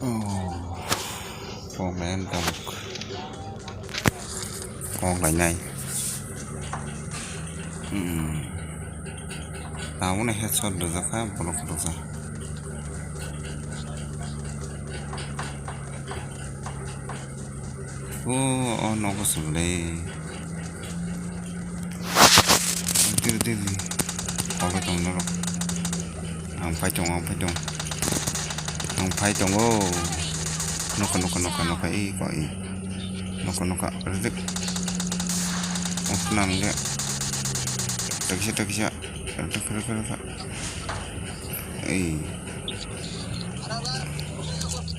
Ồ, con này ăn đồng con cái này tao này hết sốt được ra khác bỏ được ra nó có sự này đi có cái trồng nó rồi không phải trồng ô nó phải gọi nó phải rất nằm đấy tak siya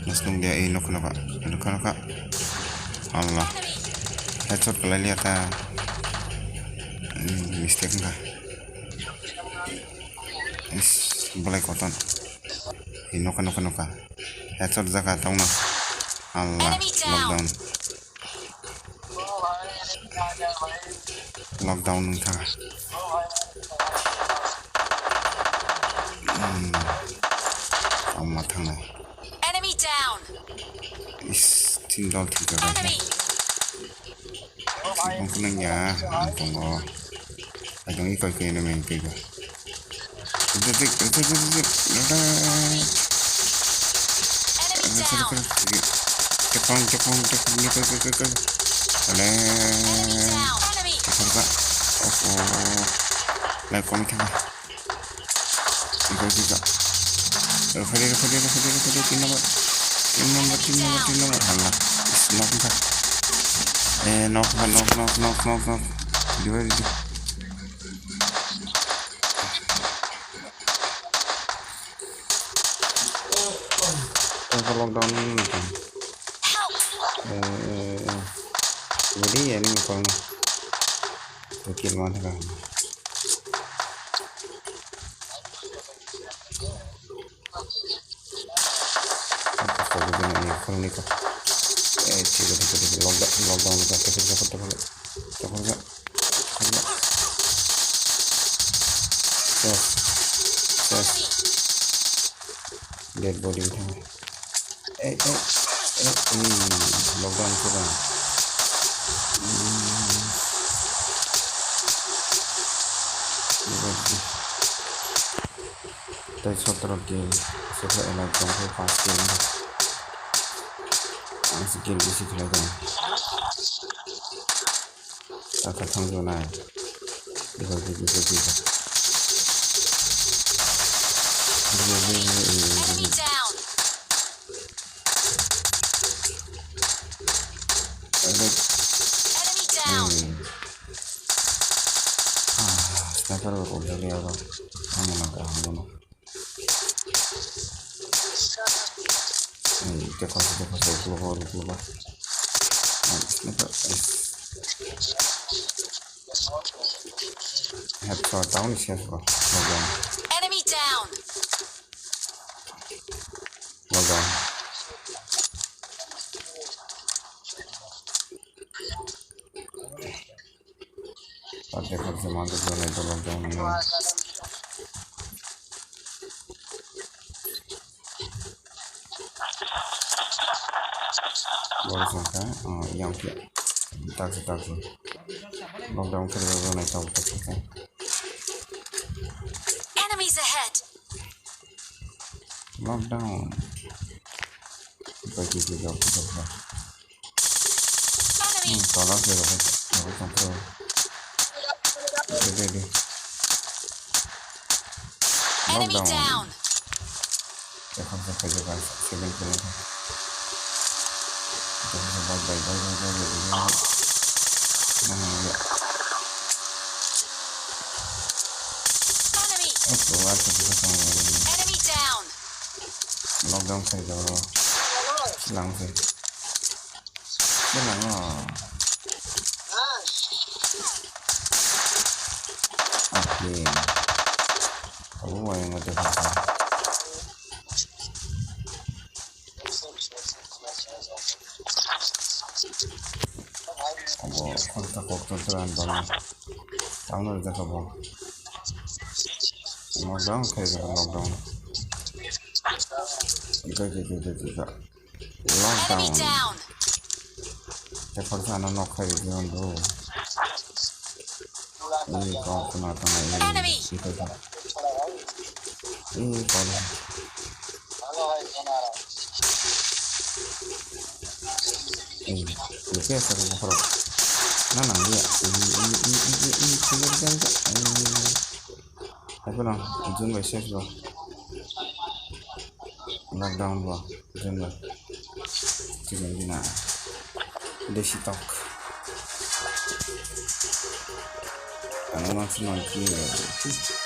mas nung dia inok naka Allah headshot pala lihat mistake enggak boleh koton inok headshot zakat tahu na Allah lockdown nung thang thằng này tinggal tiga kali không có năng nhà còn ngò phải trong cái coi kia này mình kì rồi chắc không đi coi đây lại có mấy thằng này juga Fede tin nomor Allah knock di lockdown jadi ya ini kalau bikin mana kan kalau ni kok coba lockdown kita cepat yes dead body thang lockdown sudah dari 17 game setelah enak sampai pas game skill basic lagi tak tanggung naik bisa Enemy down. Sniper udah lihat apa kamu cepat keluar sniper headshot down siapa Enemy down. lockdown pakai versi mantap dan itu lockdown ini boleh sampai yang dia taksi lockdown kerja zona tahu taksi Enemies ahead. lockdown bagi juga betul tolong juga harus kontrol jadi Enemy down. ya kan sampai juga 7 kilo baik Enemy down. lockdown saya jauh hilang sih hilang oke kamu mau yang ada apa kontak waktu teran banget tahun udah kabel lockdown kayak lockdown juga Enemy Lockdown. down. Che forse hanno occasione. E qualcuno ha Enemy. E cosa? Che è stato un po'. No, no, via. Ecco no, zoom by safe lo. Lockdown lo. Zoom by. Zoom by na. Deshi talk. I'm not sure.